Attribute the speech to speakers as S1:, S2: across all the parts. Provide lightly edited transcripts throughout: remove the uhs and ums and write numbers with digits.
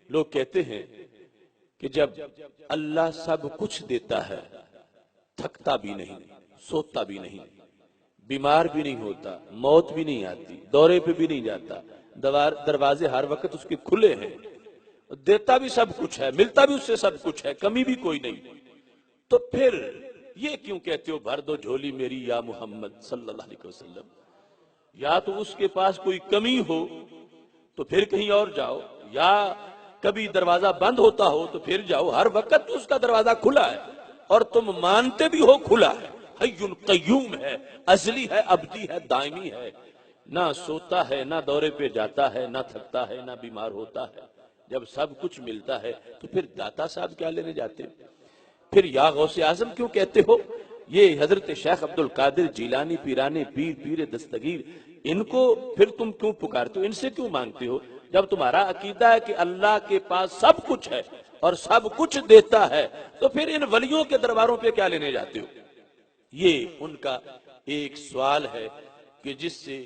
S1: لوگ کہتے ہیں کہ جب اللہ سب کچھ دیتا ہے تھکتا بھی نہیں، سوتا بھی نہیں، بیمار بھی نہیں ہوتا، موت بھی نہیں آتی، دورے پہ بھی نہیں جاتا، دروازے ہر وقت اس کے کھلے ہیں، دیتا بھی سب کچھ ہے، ملتا بھی اس سے سب کچھ ہے، کمی بھی کوئی نہیں، تو پھر یہ کیوں کہتے ہو بھر دو جھولی میری یا محمد صلی اللہ علیہ وسلم؟ یا تو اس کے پاس کوئی کمی ہو تو پھر کہیں اور جاؤ، یا کبھی دروازہ بند ہوتا ہو تو پھر جاؤ، ہر وقت اس کا دروازہ کھلا ہے اور تم مانتے بھی ہو کھلا ہے، حی قیوم ہے، ازلی ہے، ابدی ہے، دائمی ہے، نہ سوتا ہے، نہ دورے پہ جاتا ہے، نہ تھکتا ہے، نہ بیمار ہوتا ہے۔ جب سب کچھ ملتا ہے تو پھر داتا صاحب کیا لینے جاتے؟ پھر یا غوث اعظم کیوں کہتے ہو؟ یہ حضرت شیخ عبد القادر جیلانی پیرانے پیر دستگیر، ان کو پھر تم کیوں پکارتے ہو؟ ان سے کیوں مانگتے ہو؟ جب تمہارا عقیدہ ہے کہ اللہ کے پاس سب کچھ ہے اور سب کچھ دیتا ہے تو پھر ان ولیوں کے درباروں پہ کیا لینے جاتے ہو؟ یہ ان کا ایک سوال ہے کہ جس سے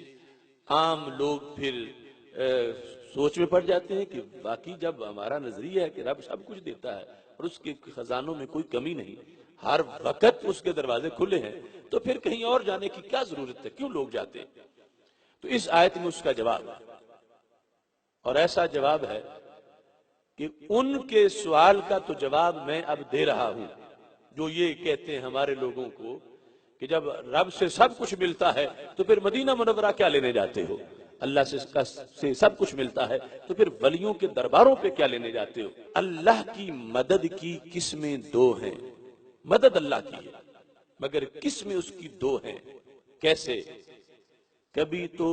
S1: عام لوگ پھر سوچ میں پڑ جاتے ہیں کہ باقی جب ہمارا نظریہ ہے کہ رب سب کچھ دیتا ہے اور اس کے خزانوں میں کوئی کمی نہیں، ہر وقت اس کے دروازے کھلے ہیں، تو پھر کہیں اور جانے کی کیا ضرورت ہے؟ کیوں لوگ جاتے ہیں؟ تو اس آیت میں اس کا جواب ہے، اور ایسا جواب ہے کہ ان کے سوال کا تو جواب میں اب دے رہا ہوں، جو یہ کہتے ہیں ہمارے لوگوں کو کہ جب رب سے سب کچھ ملتا ہے تو پھر مدینہ منورہ کیا لینے جاتے ہو؟ اللہ سے سب کچھ ملتا ہے تو پھر ولیوں کے درباروں پہ کیا لینے جاتے ہو؟ اللہ کی مدد کی قسمیں دو ہیں، مدد اللہ کی ہے مگر قسمیں اس کی دو ہیں۔ کیسے؟ کبھی تو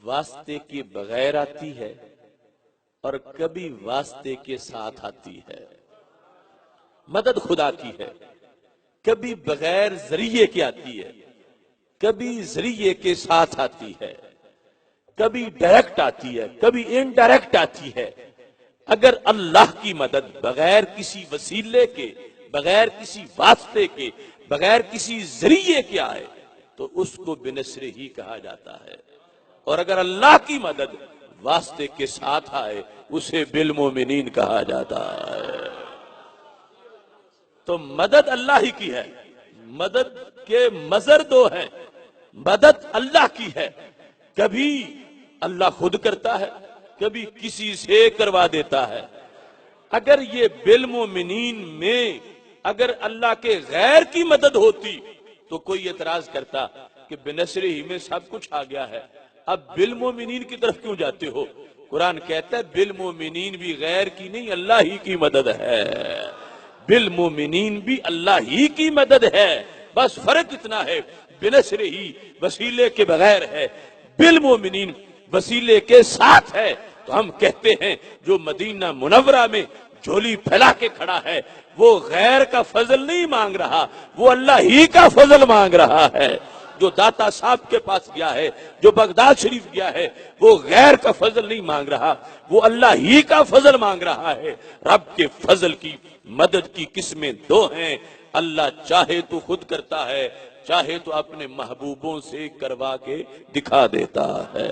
S1: واسطے کے بغیر آتی ہے اور کبھی واسطے کے ساتھ آتی ہے۔ مدد خدا کی ہے، کبھی بغیر ذریعے کے آتی ہے، کبھی ذریعے کے ساتھ آتی ہے، کبھی ڈائریکٹ آتی ہے، کبھی انڈائریکٹ آتی ہے۔ اگر اللہ کی مدد بغیر کسی وسیلے کے، بغیر کسی واسطے کے، بغیر کسی ذریعے کے آئے تو اس کو بنصر ہی کہا جاتا ہے، اور اگر اللہ کی مدد واسطے کے ساتھ آئے اسے بالمومنین کہا جاتا ہے۔ تو مدد اللہ ہی کی ہے، مدد کے مظہر دو ہیں، مدد اللہ کی ہے، کبھی اللہ خود کرتا ہے، کبھی کسی سے کروا دیتا ہے۔ اگر یہ بالمومنین میں اگر اللہ کے غیر کی مدد ہوتی تو کوئی اعتراض کرتا کہ بنصر ہی میں سب کچھ آ گیا ہے، اب بالمومنین کی طرف کیوں جاتے ہو؟ قرآن کہتا ہے بالمومنین بھی غیر کی نہیں، اللہ ہی کی مدد ہے، بالمومنین بھی اللہ ہی کی مدد ہے، بس فرق اتنا ہے بنصر ہی وسیلے کے بغیر ہے، بالمومنین وسیلے کے ساتھ ہے۔ تو ہم کہتے ہیں جو مدینہ منورہ میں جھولی پھیلا کے کھڑا ہے وہ غیر کا فضل نہیں مانگ رہا، وہ اللہ ہی کا فضل مانگ رہا ہے۔ جو داتا صاحب کے پاس گیا ہے، جو بغداد شریف گیا ہے، وہ غیر کا فضل نہیں مانگ رہا، وہ اللہ ہی کا فضل مانگ رہا ہے۔ رب کے فضل کی مدد کی قسمیں دو ہیں، اللہ چاہے تو خود کرتا ہے، چاہے تو اپنے محبوبوں سے کروا کے دکھا دیتا ہے۔